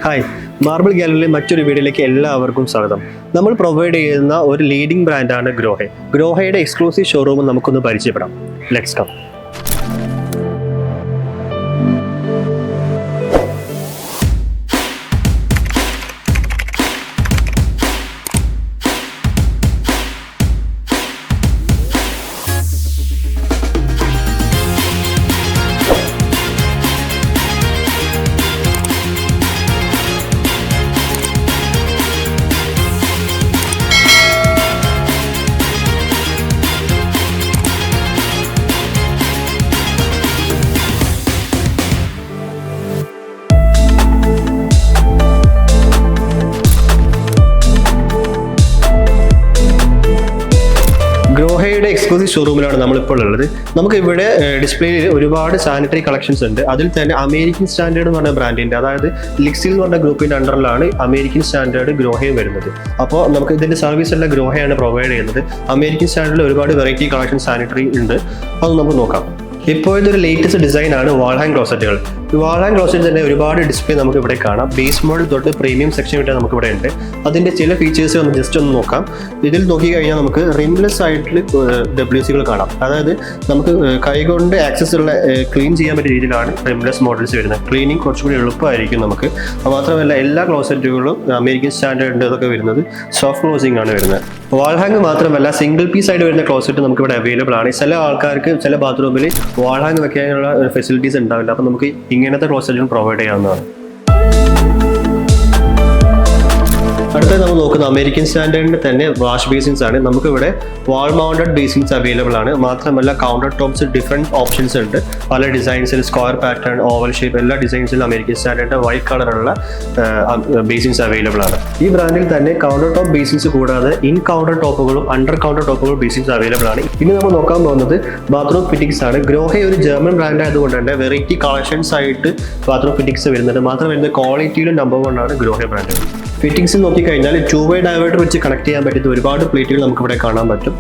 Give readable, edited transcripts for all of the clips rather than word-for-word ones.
Hi, marble ഗാലറിയിലെ മറ്റൊരു വീഡിയോയിലേക്ക് എല്ലാവർക്കും സ്വാഗതം. നമ്മൾ പ്രൊവൈഡ് ചെയ്യുന്ന ഒരു ലീഡിംഗ് ബ്രാൻഡാണ് ഗ്രോഹെ. ഗ്രോഹയുടെ എക്സ്ക്ലൂസീവ് ഷോറൂം നമുക്കൊന്ന് പരിചയപ്പെടാം. Let's come. ഗ്രോഹയുടെ എക്സ്ക്ലൂസീവ് ഷോറൂമിലാണ് നമ്മളിപ്പോൾ ഉള്ളത്. നമുക്ക് ഇവിടെ ഡിസ്പ്ലേയിൽ ഒരുപാട് സാനിറ്ററി കളക്ഷൻസ് ഉണ്ട്. അതിൽ തന്നെ അമേരിക്കൻ സ്റ്റാൻഡേർഡ് എന്ന് പറഞ്ഞ ബ്രാൻഡിന്റെ, അതായത് ലിക്സിൽ എന്ന് പറഞ്ഞ ഗ്രൂപ്പിന്റെ അണ്ടറിലാണ് അമേരിക്കൻ സ്റ്റാൻഡേർഡ് ഗ്രോഹയും വരുന്നത്. അപ്പോൾ നമുക്ക് ഇതിന്റെ സർവീസ് എല്ലാം ഗ്രോഹയാണ് പ്രൊവൈഡ് ചെയ്യുന്നത്. അമേരിക്കൻ സ്റ്റാൻഡേർഡിൽ ഒരുപാട് വെറൈറ്റി കളക്ഷൻ സാനിറ്ററി ഉണ്ട്. അത് നമുക്ക് നോക്കാം. ഇപ്പോഴത്തെ ഒരു ലേറ്റസ്റ്റ് ഡിസൈൻ ആണ് വാൾ ഹാങ് ക്ലോസറ്റുകൾ. വാൾ ഹാങ് ക്ലോസറ്റ് തന്നെ ഒരുപാട് ഡിസ്പ്ലേ നമുക്ക് ഇവിടെ കാണാം. ബേസ് മോഡൽ തൊട്ട് പ്രീമിയം സെക്ഷൻ വരെ നമുക്ക് ഇവിടെ ഉണ്ട്. അതിന്റെ ചില ഫീച്ചേഴ്സ് ഒന്ന് ജസ്റ്റ് ഒന്ന് നോക്കാം. ഇതിൽ നോക്കി കഴിഞ്ഞാൽ നമുക്ക് റിംലെസ് ആയിട്ടുള്ള WCകൾ കാണാം. അതായത് നമുക്ക് കൈകൊണ്ട് ആക്സസ് ഉള്ള ക്ലീൻ ചെയ്യാൻ പറ്റിയ രീതിയിലാണ് റിംലെസ് മോഡൽസ് വരുന്നത്. ക്ലീനിങ് കുറച്ചുകൂടി എളുപ്പമായിരിക്കും നമുക്ക്. മാത്രമല്ല എല്ലാ ക്ലോസറ്റുകളും അമേരിക്കൻ സ്റ്റാൻഡേർഡിൻ്റെ ഇതൊക്കെ വരുന്നത് സോഫ്റ്റ് ക്ലോസിംഗ് ആണ് വരുന്നത്. വാൾ ഹാങ് മാത്രമല്ല സിംഗിൾ പീസ് ആയിട്ട് വരുന്ന ക്ലോസറ്റ് നമുക്ക് ഇവിടെ അവൈലബിൾ ആണ്. ചില ആൾക്കാർക്ക് ചില ബാത്റൂമിൽ വാൾ ഹാങ് വെക്കാനുള്ള ഫെസിലിറ്റീസ് ഉണ്ടാവില്ല. അപ്പം നമുക്ക് ഇങ്ങനത്തെ ക്ലോസറ്റുകൾ പ്രൊവൈഡ് ചെയ്യാവുന്നതാണ്. അടുത്തത് നമ്മൾ നോക്കുന്ന അമേരിക്കൻ സ്റ്റാൻഡേർഡിന്റെ തന്നെ വാഷ് ബേസിൻസ് ആണ്. നമുക്കിവിടെ വാൾ മൗണ്ടഡ് ബേസിൻസ് അവൈലബിൾ ആണ്. മാത്രമല്ല കൗണ്ടർ ടോപ്സ് ഡിഫറെൻറ്റ് ഓപ്ഷൻസ് ഉണ്ട്. പല ഡിസൈൻസിൽ സ്ക്വയർ പാറ്റേൺ, ഓവൽ ഷേപ്പ് എല്ലാ ഡിസൈൻസിലും അമേരിക്കൻ സ്റ്റാൻഡേർഡിന്റെ വൈറ്റ് കളറുള്ള ബേസിൻസ് അവൈലബിൾ ആണ്. ഈ ബ്രാൻഡിൽ തന്നെ കൗണ്ടർ ടോപ്പ് ബേസിൻസ് കൂടാതെ ഇൻ കൗണ്ടർ ടോപ്പുകളും അണ്ടർ കൗണ്ടർ ടോപ്പുകളും ബേസിൻസ് അവൈലബിൾ ആണ്. ഇനി നമ്മൾ നോക്കാൻ പോകുന്നത് ബാത്റൂം ഫിറ്റിംഗ്സ് ആണ്. ഗ്രോഹെ ഒരു ജർമ്മൻ ബ്രാൻഡ് ആയതുകൊണ്ട് തന്നെ വെറൈറ്റി കളക്ഷൻസ് ആയിട്ട് ബാത്റൂം ഫിറ്റിംഗ്സ് വരുന്നുണ്ട്. മാത്രമല്ല ക്വാളിറ്റിയിലും നമ്പർ 1 ആണ് ഗ്രോഹെ ബ്രാൻഡ്. ഫിറ്റിംഗ്സ് നോക്കിക്കഴിഞ്ഞാൽ 2-way ഡൈവേർട്ടർ വെച്ച് കണക്ട് ചെയ്യാൻ പറ്റുന്ന ഒരുപാട് പ്ലേറ്റുകൾ നമുക്ക് ഇവിടെ കാണാൻ പറ്റും.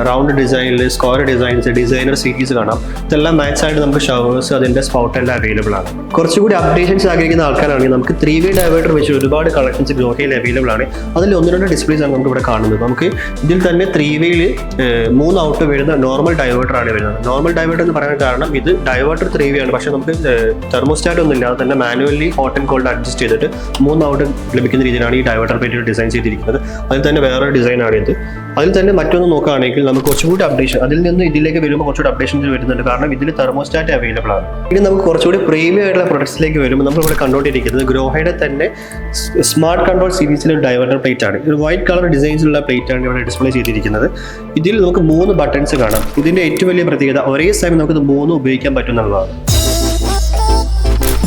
റൗണ്ട് ഡിസൈനിൽ സ്ക്വയർ ഡിസൈൻസ്, ഡിസൈനർ സീരീസ് കാണാം. ഇതെല്ലാം മാച്ച് ആയിട്ട് നമുക്ക് ഷവേഴ്സ്, അതിന്റെ സ്പൗട്ട് എല്ലാം അവൈലബിൾ ആണ്. കുറച്ചുകൂടി അപ്ഡേഷൻസ് ആഗ്രഹിക്കുന്ന ആൾക്കാരാണെങ്കിൽ നമുക്ക് 3-way ഡൈവേർട്ടർ വെച്ച് ഒരുപാട് കളക്ഷൻസ് ഗ്രോഹയിൽ അവൈലബിൾ ആണ്. അതിൽ 1-2 ഡിസ്പ്ലേസ് ആണ് നമുക്ക് ഇവിടെ കാണുന്നത്. നമുക്ക് ഇതിൽ തന്നെ 3-wayയിൽ 3 ഔട്ട് വരുന്ന നോർമൽ ഡൈവേർട്ടർ ആണ് വരുന്നത്. നോർമൽ ഡൈവേർട്ടർ എന്ന് പറയാൻ കാരണം ഇത് ഡൈവേർട്ടർ 3-way ആണ്. പക്ഷേ നമുക്ക് തെർമോസ്റ്റാറ്റ് ഒന്നും ഇല്ലാതെ തന്നെ manually hot and called adjust ചെയ്തിട്ട് 3 ഔട്ട് ലഭിക്കുന്ന രീതിയിലാണ് ഈ ഡൈവേർട്ടർ പ്ലേറ്റ് ഡിസൈൻ ചെയ്തിരിക്കുന്നത്. അതിൽ തന്നെ വേറൊരു ഡിസൈൻ ആണ് ഇത്. അതിൽ തന്നെ മറ്റൊന്ന് നോക്കുകയാണെങ്കിൽ നമുക്ക് കുറച്ചുകൂടി അപ്ഡേഷൻ, അതിൽ നിന്ന് ഇതിലേക്ക് വരുമ്പോൾ കുറച്ചുകൂടി അപ്ഡേഷൻസ് വരുന്നുണ്ട്. കാരണം ഇതിൽ തെർമോസ്റ്റാറ്റ് അവൈലബിൾ ആണ്. ഇനി നമുക്ക് കുറച്ചുകൂടി പ്രീമിയം ആയിട്ടുള്ള പ്രൊഡക്ട്സിലേക്ക് വരുമ്പോൾ നമ്മൾ ഇവിടെ കണ്ടുകൊണ്ടിരിക്കുന്നത് ഗ്രോഹയുടെ തന്നെ സ്മാർട്ട് കൺട്രോൾ സീരീസിലെ ഡൈവേർട്ടർ പ്ലേറ്റ് ആണ്. ഒരു വൈറ്റ് കളർ ഡിസൈൻസിലുള്ള പ്ലേറ്റ് ആണ് ഇവിടെ ഡിസ്പ്ലേ ചെയ്തിരിക്കുന്നത്. ഇതിൽ നമുക്ക് 3 ബട്ടൺസ് കാണാം. ഇതിന്റെ ഏറ്റവും വലിയ പ്രത്യേകത ഒരേ സമയം നമുക്ക് 3 ഉപയോഗിക്കാൻ പറ്റുന്നതാണ്.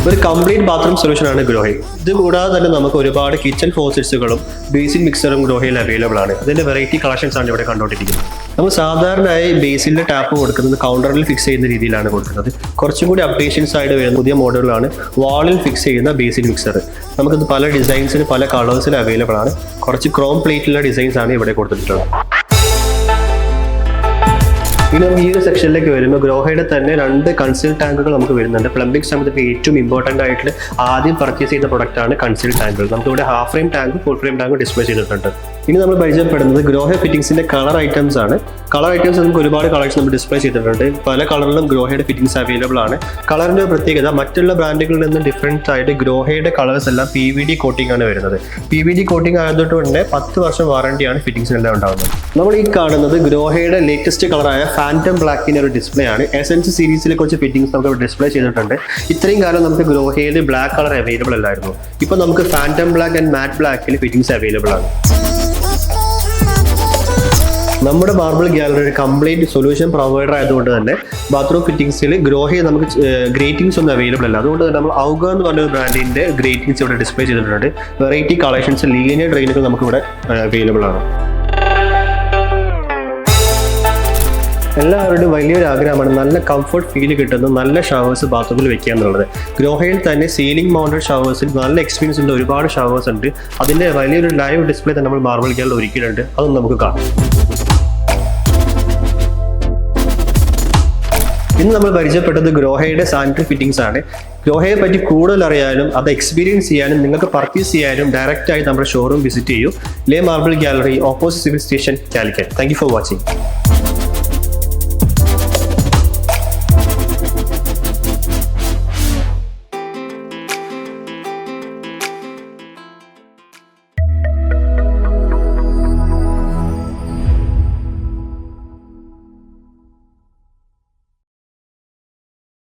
ഒരു കംപ്ലീറ്റ് ബാത്റൂം സൊല്യൂഷൻ ആണ് ഗ്രോഹെ. ഇത് കൂടാതെ തന്നെ നമുക്ക് ഒരുപാട് കിച്ചൺ ഫോസറ്റ്സുകളും ബേസിൻ മിക്സറും ഗ്രോഹയിൽ അവൈലബിൾ ആണ്. അതിന്റെ വെറൈറ്റി കളക്ഷൻസ് ആണ് ഇവിടെ കണ്ടുകൊണ്ടിരിക്കുന്നത്. നമ്മൾ സാധാരണയായി ബേസിന്റെ ടാപ്പ് കൊടുക്കുന്നത് കൗണ്ടറിൽ ഫിക്സ് ചെയ്യുന്ന രീതിയിലാണ് കൊടുക്കുന്നത്. കുറച്ചും കൂടി അപ്ഡേഷൻസ് ആയിട്ട് വരുന്ന പുതിയ മോഡലുകളാണ് വാളിൽ ഫിക്സ് ചെയ്യുന്ന ബേസിൻ മിക്സർ. നമുക്കിത് പല ഡിസൈൻസിന് പല കളേഴ്സിൽ അവൈലബിൾ ആണ്. കുറച്ച് ക്രോം പ്ലേറ്റിലുള്ള ഡിസൈൻസ് ആണ് ഇവിടെ കൊടുത്തിട്ടുള്ളത്. ഇനി നമുക്ക് ഈ ഒരു സെക്ഷനിലേക്ക് വരുമ്പോൾ ഗ്രോഹയുടെ തന്നെ 2 കൺസീൽ ടാങ്കുകൾ നമുക്ക് വരുന്നുണ്ട്. പ്ലംബിംഗ് സമയത്ത് ഏറ്റവും ഇമ്പോർട്ടൻ്റ് ആയിട്ട് ആദ്യം പർച്ചേസ് ചെയ്യുന്ന പ്രൊഡക്റ്റാണ് കൺസീൽ ടാങ്കുകൾ. നമുക്കിവിടെ ഹാഫ് ഫ്രെയിം ടാങ്കും ഫുൾ ഫ്രെയിം ടാങ്കും ഡിസ്പ്ലേ ചെയ്തിട്ടുണ്ട്. ഇനി നമ്മൾ പരിചയപ്പെടുന്നത് ഗ്രോഹെ ഫിറ്റിംഗ്സിന്റെ കളർ ഐറ്റംസ് ആണ്. കളർ ഐറ്റംസ് നമുക്ക് ഒരുപാട് കളേഴ്സ് നമ്മൾ ഡിസ്പ്ലേ ചെയ്തിട്ടുണ്ട്. പല കളറിലും ഗ്രോഹയുടെ ഫിറ്റിംഗ്സ് അവൈലബിൾ ആണ്. കളറിന്റെ പ്രത്യേകത മറ്റുള്ള ബ്രാൻഡുകളിൽ നിന്ന് ഡിഫറൻറ്റ് ആയിട്ട് ഗ്രോഹയുടെ കളേഴ്സ് എല്ലാം PVD കോട്ടിംഗ് ആണ് വരുന്നത്. PVD കോട്ടിംഗ് ആയതുകൊണ്ട് 10 വർഷം വാറണ്ടിയാണ് ഫിറ്റിംഗ്സിനെല്ലാം ഉണ്ടാകുന്നത്. നമ്മൾ ഈ കാണുന്നത് ഗ്രോഹയുടെ ലേറ്റസ്റ്റ് കളറായ ഫാൻറ്റം ബ്ലാക്കിന്റെ ഒരു ഡിസ്പ്ലേ ആണ്. എസൻസ് സീരീസിലെ കുറച്ച് ഫിറ്റിംഗ്സ് നമുക്ക് ഡിസ്പ്ലേ ചെയ്തിട്ടുണ്ട്. ഇത്രയും കാലം നമുക്ക് ഗ്രോഹയിൽ ബ്ലാക്ക് കളർ അവൈലബിൾ അല്ലായിരുന്നു. ഇപ്പോൾ നമുക്ക് ഫാൻറ്റം ബ്ലാക്ക് ആൻഡ് മാറ്റ് ബ്ലാക്കിൽ ഫിറ്റിംഗ്സ് അവൈലബിൾ ആണ്. നമ്മുടെ മാർബിൾ ഗാലറി ഒരു കംപ്ലീറ്റ് സൊല്യൂഷൻ പ്രൊവൈഡർ ആയതുകൊണ്ട് തന്നെ ബാത്റൂം ഫിറ്റിംഗ്സിൽ ഗ്രോഹയിൽ നമുക്ക് ഗ്രേറ്റിംഗ്സ് ഒന്നും അവൈലബിൾ അല്ല. അതുകൊണ്ട് തന്നെ നമ്മൾ ഔഗ എന്ന് പറഞ്ഞ ബ്രാൻഡിന്റെ ഗ്രേറ്റിംഗ്സ് ഇവിടെ ഡിസ്പ്ലേ ചെയ്തിട്ടുണ്ട്. വെറൈറ്റി കളക്ഷൻസ്, ലീനിയർ ഡ്രെയിനുകൾ നമുക്ക് ഇവിടെ അവൈലബിൾ ആണ്. എല്ലാവരുടെയും വലിയൊരു ആഗ്രഹമാണ് നല്ല കംഫർട്ട് ഫീൽ കിട്ടുന്ന നല്ല ഷവേഴ്സ് ബാത്റൂമിൽ വെക്കുക എന്നുള്ളത്. ഗ്രോഹയിൽ തന്നെ സീലിംഗ് മൗണ്ടഡ് ഷവേഴ്സിൽ നല്ല എക്സ്പീരിയൻസ് ഉള്ള ഒരുപാട് ഷവേഴ്സ് ഉണ്ട്. അതിൻ്റെ വലിയൊരു ലൈവ് ഡിസ്പ്ലേ തന്നെ നമ്മൾ മാർബിൾ ഗാലറിയിൽ ഒരുക്കിയിട്ടുണ്ട്. അതൊന്നും നമുക്ക് കാണാം. ഇന്ന് നമ്മൾ പരിചയപ്പെട്ടത് ഗ്രോഹയുടെ സാനിറ്ററി ഫിറ്റിംഗ്സ് ആണ്. ഗ്രോഹയെ പറ്റി കൂടുതൽ അറിയാനും അത് എക്സ്പീരിയൻസ് ചെയ്യാനും നിങ്ങൾക്ക് പർച്ചേസ് ചെയ്യാനും ഡയറക്റ്റായി നമ്മുടെ ഷോറൂം വിസിറ്റ് ചെയ്യൂ. Le Marble Gallery, opposite civil station, Calicut. Thank you for watching.